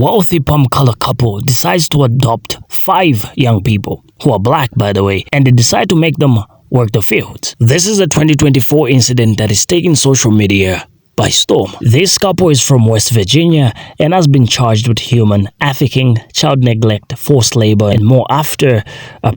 wealthy palm-color couple decides to adopt 5 young people, who are black by the way, and they decide to make them work the fields. This is a 2024 incident that is taking social media by storm. This couple is from West Virginia and has been charged with human trafficking, child neglect, forced labor, and more after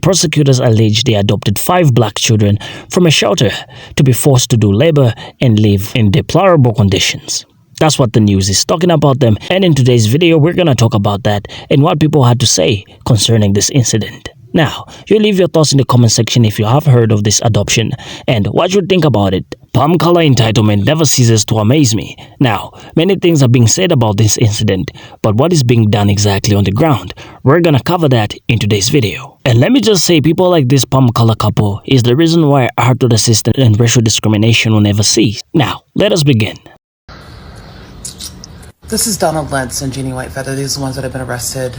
prosecutors allege they adopted 5 black children from a shelter to be forced to do labor and live in deplorable conditions. That's what the news is talking about them, and in today's video we're gonna talk about that and what people had to say concerning this incident. Now, you leave your thoughts in the comment section if you have heard of this adoption and what you think about it. Palm color entitlement never ceases to amaze me. Now, many things are being said about this incident, but what is being done exactly on the ground? We're gonna cover that in today's video. And let me just say, people like this palm color couple is the reason why adoptn assistance and racial discrimination will never cease. Now, let us begin. This is Donald Lentz and Jeannie Whitefeather. These are the ones that have been arrested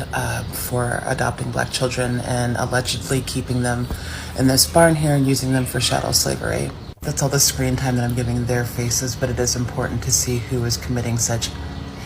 for adopting black children and allegedly keeping them in this barn here and using them for chattel slavery. That's all the screen time that I'm giving their faces, but it is important to see who is committing such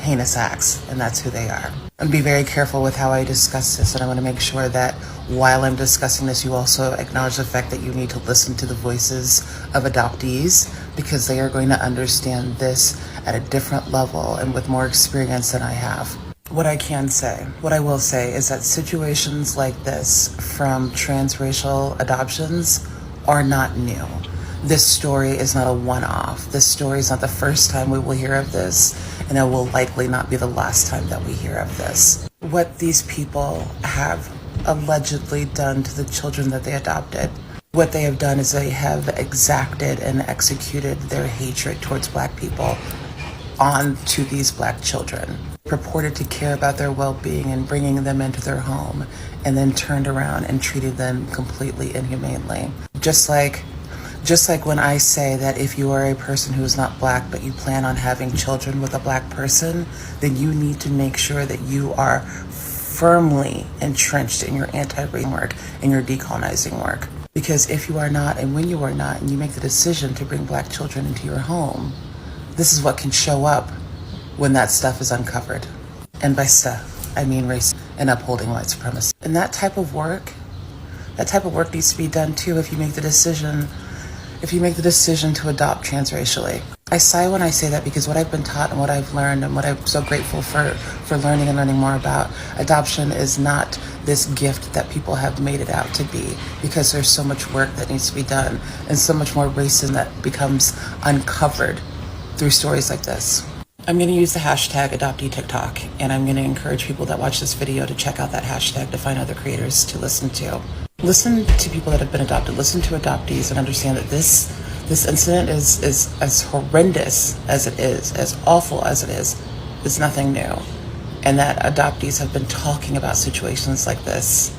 heinous acts, and that's who they are. And be very careful with how I discuss this, and I want to make sure that while I'm discussing this, you also acknowledge the fact that you need to listen to the voices of adoptees, because they are going to understand this at a different level and with more experience than I have. What I will say is that situations like this from transracial adoptions are not new. This story is not a one-off. This story is not the first time we will hear of this, and it will likely not be the last time that we hear of this. What these people have allegedly done to the children that they adopted, what they have done is they have exacted and executed their hatred towards black people onto these black children, purported to care about their well-being and bringing them into their home, and then turned around and treated them completely inhumanely. Just like when I say that if you are a person who is not black but you plan on having children with a black person, then you need to make sure that you are firmly entrenched in your anti-racism work and your decolonizing work. Because if you are not, and when you are not, and you make the decision to bring black children into your home, this is what can show up when that stuff is uncovered. And by stuff, I mean race and upholding white supremacy. And that type of work needs to be done too if you make the decision to adopt transracially. I sigh when I say that, because what I've been taught and what I've learned and what I'm so grateful for learning and learning more about, adoption is not this gift that people have made it out to be, because there's so much work that needs to be done and so much more racism that becomes uncovered through stories like this. I'm going to use the hashtag AdoptnTikTok, and I'm going to encourage people that watch this video to check out that hashtag to find other creators to listen to. Listen to people that have been adopted, listen to adoptees, and understand that this incident is as horrendous as it is, as awful as it is nothing new. And that adoptees have been talking about situations like this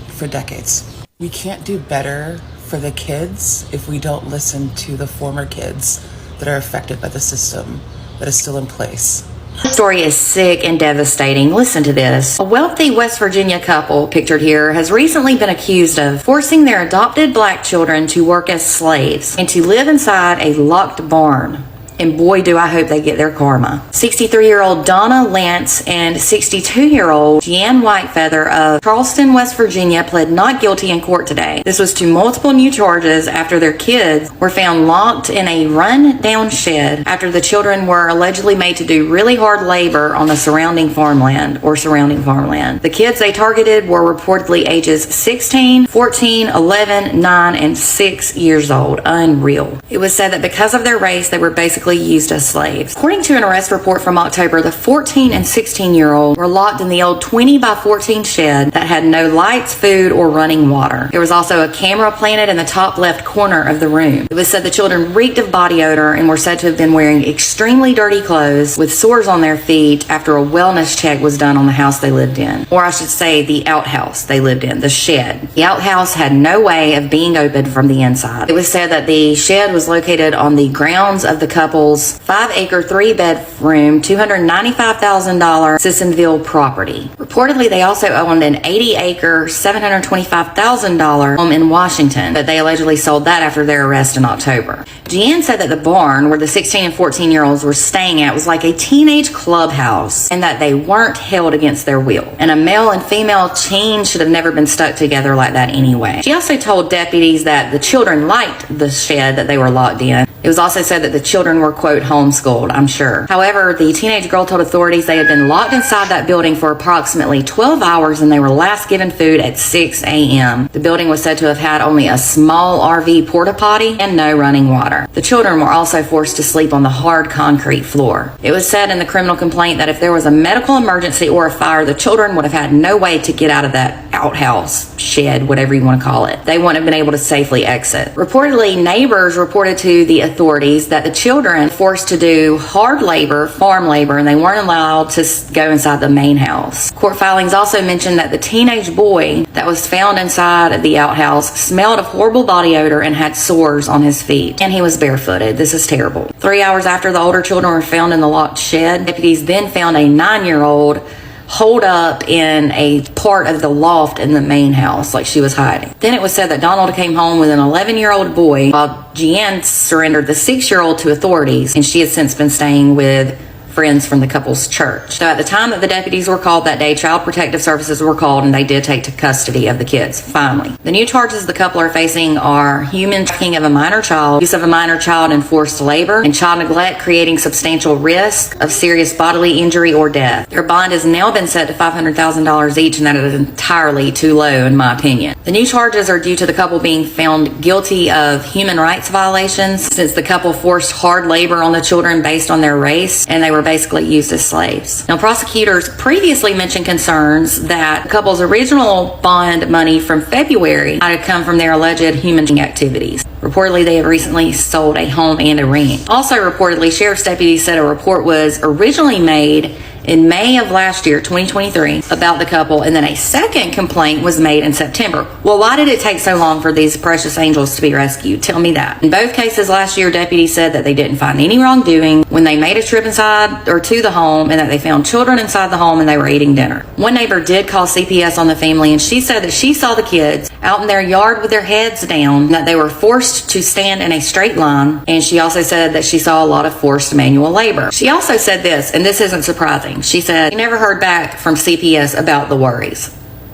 for decades. We can't do better for the kids if we don't listen to the former kids that are affected by the system that is still in place. The story is sick and devastating. Listen to this. A wealthy West Virginia couple, pictured here, has recently been accused of forcing their adopted black children to work as slaves and to live inside a locked barn. And boy, do I hope they get their karma. 63-year-old Donna Lance and 62-year-old Jeannie Whitefeather of Charleston, West Virginia, pled not guilty in court today. This was to multiple new charges after their kids were found locked in a run-down shed after the children were allegedly made to do really hard labor on the surrounding farmland. The kids they targeted were reportedly ages 16, 14, 11, 9, and 6 years old. Unreal. It was said that because of their race, they were basically used as slaves. According to an arrest report from October, the 14 and 16-year-old were locked in the old 20 by 14 shed that had no lights, food, or running water. There was also a camera planted in the top left corner of the room. It was said the children reeked of body odor and were said to have been wearing extremely dirty clothes with sores on their feet after a wellness check was done on the house they lived in. Or I should say the outhouse they lived in, the shed. The outhouse had no way of being opened from the inside. It was said that the shed was located on the grounds of the couple couple's 5-acre, 3-bedroom, $295,000 Sissonville property. Reportedly, they also owned an 80-acre, $725,000 home in Washington, but they allegedly sold that after their arrest in October. Jeanne said that the barn where the 16 and 14-year-olds were staying at was like a teenage clubhouse and that they weren't held against their will. And a male and female teen should have never been stuck together like that anyway. She also told deputies that the children liked the shed that they were locked in. It was also said that the children were, quote, homeschooled, I'm sure. However, the teenage girl told authorities they had been locked inside that building for approximately 12 hours and they were last given food at 6 a.m. The building was said to have had only a small RV porta potty and no running water. The children were also forced to sleep on the hard concrete floor. It was said in the criminal complaint that if there was a medical emergency or a fire, the children would have had no way to get out of that outhouse, shed, whatever you want to call it. They wouldn't have been able to safely exit. Reportedly, neighbors reported to the authorities that the children were forced to do hard labor, farm labor, and they weren't allowed to go inside the main house. Court filings also mentioned that the teenage boy that was found inside of the outhouse smelled of horrible body odor and had sores on his feet, and he was barefooted. This is terrible. 3 hours after the older children were found in the locked shed, deputies then found a 9-year-old holed up in a part of the loft in the main house, like she was hiding. Then it was said that Donald came home with an 11-year-old boy, while Jeanne surrendered the 6-year-old to authorities, and she has since been staying with friends from the couple's church. So at the time that the deputies were called that day, Child Protective Services were called and they did take to custody of the kids, finally. The new charges the couple are facing are human trafficking of a minor child, use of a minor child in forced labor, and child neglect, creating substantial risk of serious bodily injury or death. Their bond has now been set to $500,000 each, and that is entirely too low in my opinion. The new charges are due to the couple being found guilty of human rights violations since the couple forced hard labor on the children based on their race, and they were basically used as slaves. Now, prosecutors previously mentioned concerns that the couple's original bond money from February might have come from their alleged human activities. Reportedly, they have recently sold a home and a ranch. Also reportedly, sheriff's deputies said a report was originally made in May of last year, 2023, about the couple, and then a second complaint was made in September. Well, why did it take so long for these precious angels to be rescued? Tell me that. In both cases last year, deputies said that they didn't find any wrongdoing when they made a trip inside or to the home, and that they found children inside the home and they were eating dinner. One neighbor did call CPS on the family, and she said that she saw the kids out in their yard with their heads down, and that they were forced to stand in a straight line, and she also said that she saw a lot of forced manual labor. She also said this, and this isn't surprising. She said, "We never heard back from CPS about the worries."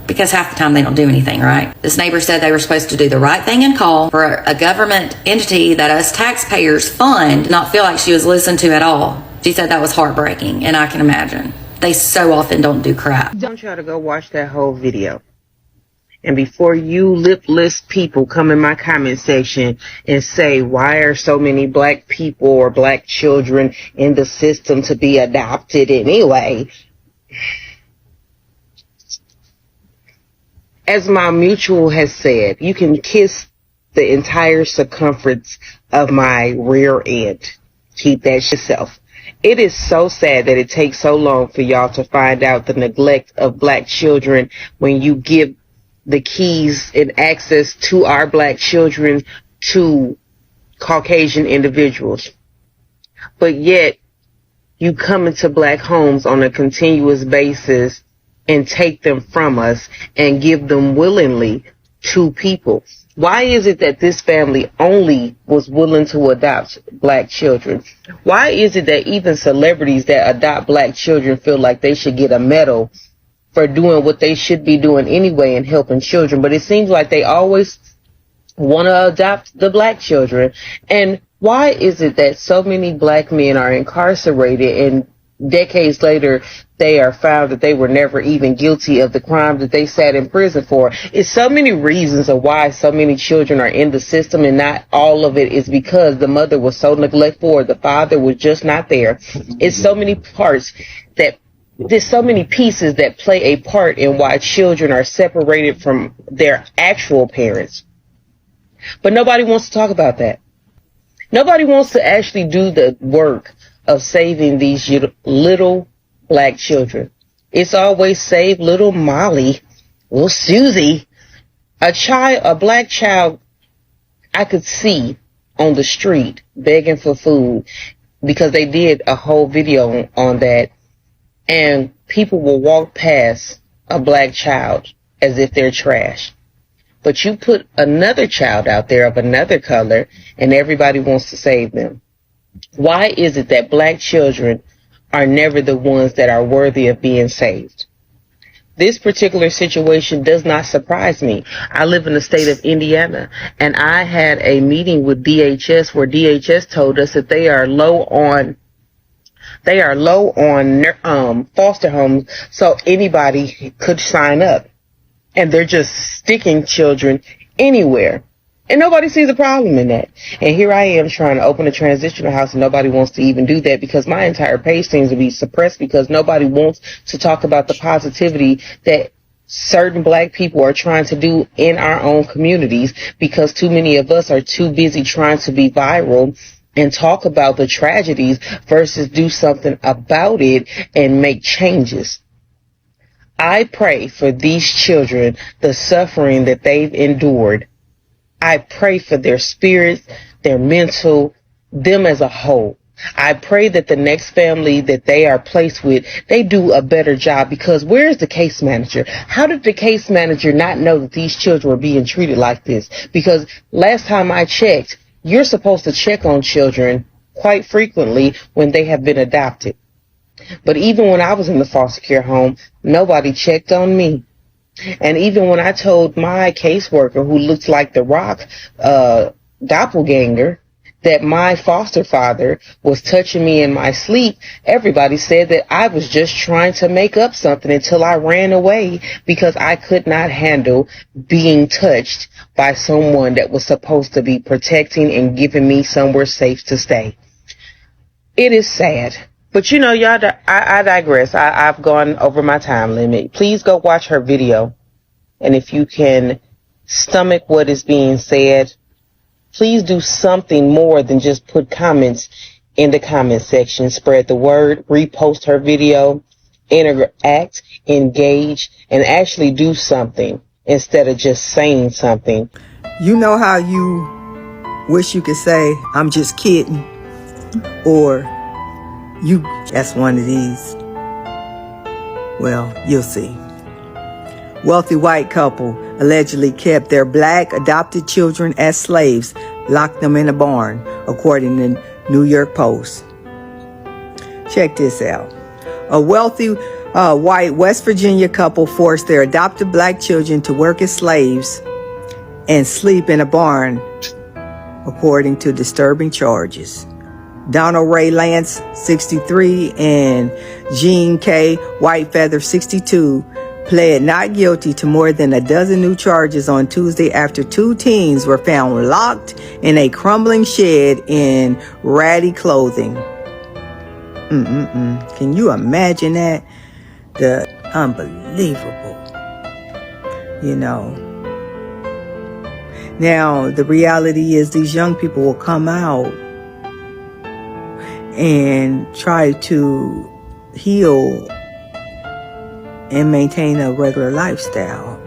Because half the time they don't do anything, right? This neighbor said they were supposed to do the right thing and call for a government entity that us taxpayers fund, not feel like she was listened to at all. She said that was heartbreaking, and I can imagine. They so often don't do crap. Don't try to go watch that whole video. And before you lipless people come in my comment section and say, why are so many black people or black children in the system to be adopted anyway? As my mutual has said, you can kiss the entire circumference of my rear end. Keep that yourself. It is so sad that it takes so long for y'all to find out the neglect of black children when you give the keys and access to our black children to Caucasian individuals. But yet, you come into black homes on a continuous basis and take them from us and give them willingly to people. Why is it that this family only was willing to adopt black children? Why is it that even celebrities that adopt black children feel like they should get a medal for doing what they should be doing anyway and helping children? But it seems like they always want to adopt the black children. And why is it that so many black men are incarcerated and decades later they are found that they were never even guilty of the crime that they sat in prison for? It's so many reasons of why so many children are in the system, and not all of it is because the mother was so neglectful or the father was just not there. It's so many parts that there's so many pieces that play a part in why children are separated from their actual parents. But nobody wants to talk about that. Nobody wants to actually do the work of saving these little black children. It's always save little Molly, little Susie, a black child I could see on the street begging for food, because they did a whole video on that, and people will walk past a black child as if they're trash. But you put another child out there of another color and everybody wants to save them. Why is it that black children are never the ones that are worthy of being saved? This particular situation does not surprise me. I live in the state of Indiana, and I had a meeting with DHS where DHS told us that they are low on foster homes, so anybody could sign up. And they're just sticking children anywhere. And nobody sees a problem in that. And here I am trying to open a transitional house, and nobody wants to even do that, because my entire page seems to be suppressed because nobody wants to talk about the positivity that certain black people are trying to do in our own communities, because too many of us are too busy trying to be viral and talk about the tragedies versus do something about it and make changes. I pray for these children, the suffering that they've endured. I pray for their spirits, their mental, them as a whole. I pray that the next family that they are placed with, they do a better job, because where's the case manager? How did the case manager not know that these children were being treated like this? Because last time I checked, you're supposed to check on children quite frequently when they have been adopted. But even when I was in the foster care home, nobody checked on me. And even when I told my caseworker, who looks like the Rock doppelganger, that my foster father was touching me in my sleep, everybody said that I was just trying to make up something until I ran away, because I could not handle being touched by someone that was supposed to be protecting and giving me somewhere safe to stay. It is sad. But you know, y'all, I digress. I've gone over my time limit. Please go watch her video. And if you can stomach what is being said, please do something more than just put comments in the comment section. Spread the word, repost her video, interact, engage, and actually do something instead of just saying something. You know how you wish you could say, I'm just kidding, or that's one of these. Well, you'll see. Wealthy white couple allegedly kept their black adopted children as slaves, locked them in a barn, according to New York Post. Check this out. A wealthy white West Virginia couple forced their adopted black children to work as slaves and sleep in a barn, according to disturbing charges. Donald Ray Lance, 63, and Jean K. Whitefeather, 62, pled not guilty to more than a dozen new charges on Tuesday after two teens were found locked in a crumbling shed in ratty clothing. Can you imagine that? The unbelievable. You know. Now, the reality is these young people will come out and try to heal and maintain a regular lifestyle.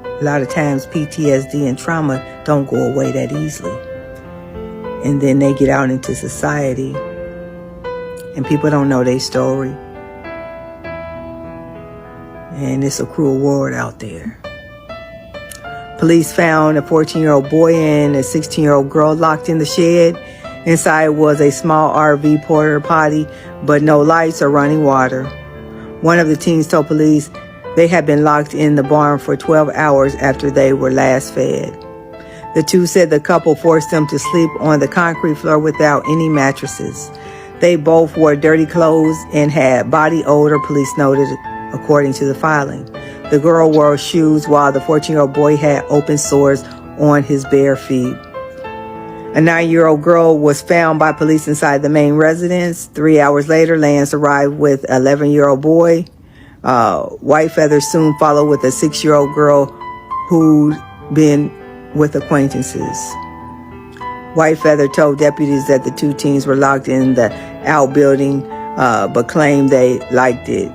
A lot of times PTSD and trauma don't go away that easily. And then they get out into society and people don't know their story. And it's a cruel world out there. Police found a 14-year-old boy and a 16-year-old girl locked in the shed. Inside was a small RV porta potty, but no lights or running water. One of the teens told police they had been locked in the barn for 12 hours after they were last fed. The two said the couple forced them to sleep on the concrete floor without any mattresses. They both wore dirty clothes and had body odor, police noted, according to the filing. The girl wore shoes while the 14-year-old boy had open sores on his bare feet. A 9-year-old girl was found by police inside the main residence. 3 hours later, Lance arrived with an 11-year-old boy. Whitefeather soon followed with a 6-year-old girl who'd been with acquaintances. Whitefeather told deputies that the two teens were locked in the outbuilding, but claimed they liked it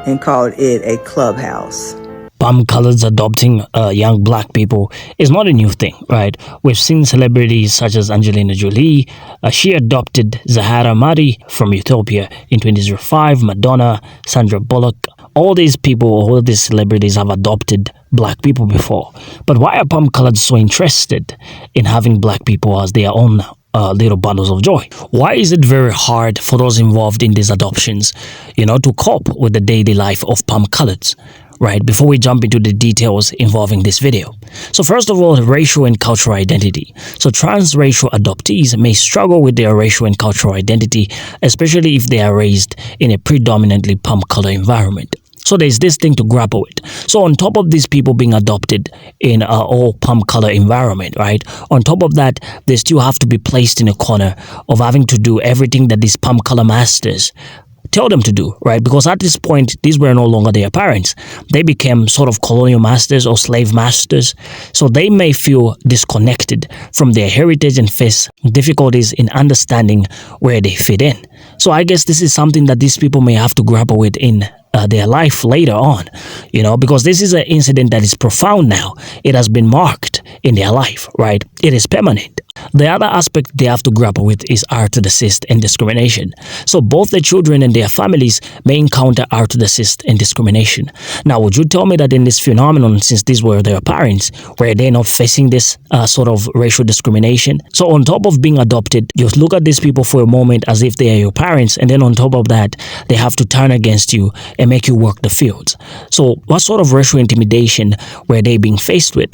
and called it a clubhouse. palm colors adopting young black people is not a new thing, right? We've seen celebrities such as Angelina Jolie. She adopted Zahara Mari from Ethiopia in 2005, Madonna, Sandra Bullock. All these people, all these celebrities have adopted black people before. But why are palm colors so interested in having black people as their own little bundles of joy? Why is it very hard for those involved in these adoptions, to cope with the daily life of palm coloreds? Right, before we jump into the details involving this video. So first of all, racial and cultural identity. So transracial adoptees may struggle with their racial and cultural identity, especially if they are raised in a predominantly palm color environment. So there's this thing to grapple with. So on top of these people being adopted in an all palm color environment, right? On top of that, they still have to be placed in a corner of having to do everything that these palm color masters tell them to do, right? Because at this point, these were no longer their parents. They became sort of colonial masters or slave masters. So they may feel disconnected from their heritage and face difficulties in understanding where they fit in. So I guess this is something that these people may have to grapple with in their life later on, because this is an incident that is profound now. It has been marked in their life, right? It is permanent. The other aspect they have to grapple with is art-to-assist and discrimination. So both the children and their families may encounter art-to-assist and discrimination. Now, would you tell me that in this phenomenon, since these were their parents, were they not facing this sort of racial discrimination? So on top of being adopted, you look at these people for a moment as if they are your parents, and then on top of that, they have to turn against you and make you work the fields. So what sort of racial intimidation were they being faced with?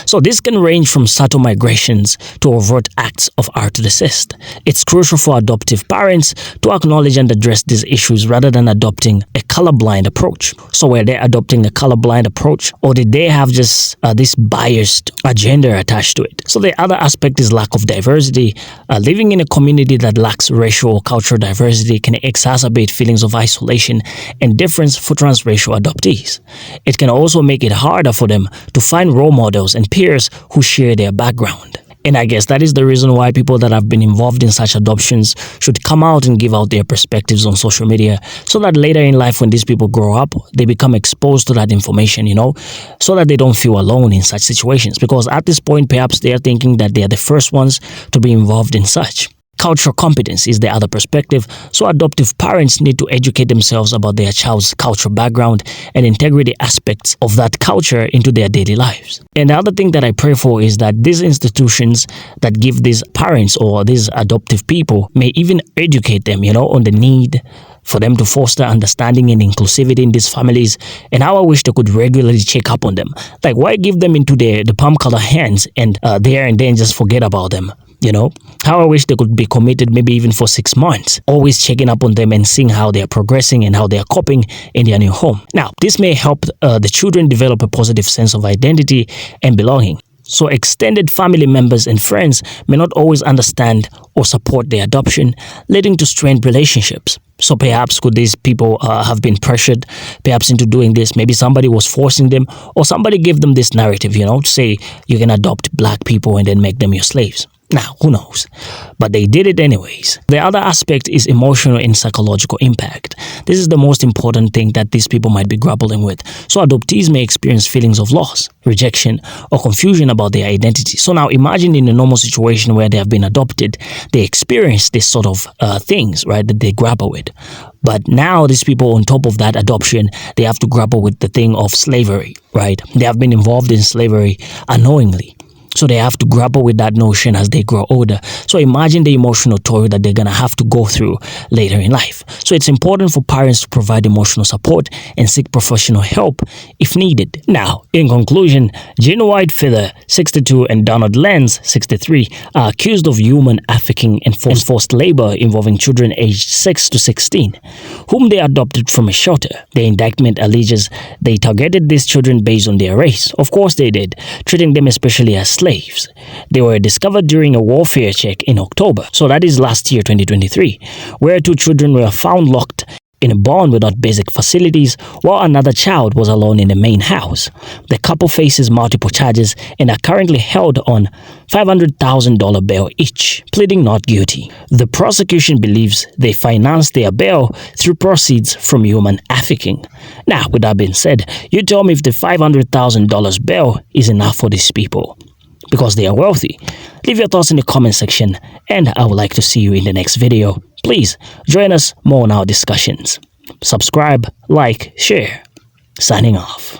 So this can range from subtle migrations to overt acts of art-to-assist. It's crucial for adoptive parents to acknowledge and address these issues rather than adopting a colorblind approach. So were they adopting a colorblind approach, or did they have just this biased agenda attached to it? So the other aspect is lack of diversity. Living in a community that lacks racial or cultural diversity can exacerbate feelings of isolation and difference for transracial adoptees. It can also make it harder for them to find role models and peers who share their background. And I guess that is the reason why people that have been involved in such adoptions should come out and give out their perspectives on social media, so that later in life when these people grow up, they become exposed to that information, so that they don't feel alone in such situations. Because at this point, perhaps they are thinking that they are the first ones to be involved in such. Cultural competence is the other perspective, so adoptive parents need to educate themselves about their child's cultural background and integrity aspects of that culture into their daily lives. And the other thing that I pray for is that these institutions that give these parents or these adoptive people may even educate them, on the need for them to foster understanding and inclusivity in these families, and how I wish they could regularly check up on them. Like, why give them into the palm color hands and there and then just forget about them? How I wish they could be committed maybe even for 6 months, always checking up on them and seeing how they are progressing and how they are coping in their new home. Now, this may help the children develop a positive sense of identity and belonging. So extended family members and friends may not always understand or support their adoption, leading to strained relationships. So perhaps could these people have been pressured perhaps into doing this? Maybe somebody was forcing them, or somebody gave them this narrative, to say you can adopt black people and then make them your slaves. Now, who knows? But they did it anyways. The other aspect is emotional and psychological impact. This is the most important thing that these people might be grappling with. So adoptees may experience feelings of loss, rejection, or confusion about their identity. So now imagine in a normal situation where they have been adopted, they experience this sort of things, right, that they grapple with. But now these people, on top of that adoption, they have to grapple with the thing of slavery, right? They have been involved in slavery unknowingly. So they have to grapple with that notion as they grow older. So imagine the emotional toll that they're going to have to go through later in life. So it's important for parents to provide emotional support and seek professional help if needed. Now, in conclusion, Gene White Feather, 62, and Donald Lenz, 63, are accused of human trafficking and forced labor involving children aged 6 to 16, whom they adopted from a shelter. The indictment alleges they targeted these children based on their race. Of course they did, treating them especially as slaves. They were discovered during a welfare check in October, so that is last year 2023, where 2 children were found locked in a barn without basic facilities, while another child was alone in the main house. The couple faces multiple charges and are currently held on $500,000 bail each, pleading not guilty. The prosecution believes they financed their bail through proceeds from human trafficking. Now, with that being said, you tell me if the $500,000 bail is enough for these people, because they are wealthy. Leave your thoughts in the comment section, and I would like to see you in the next video. Please join us more on our discussions. Subscribe, like, share. Signing off.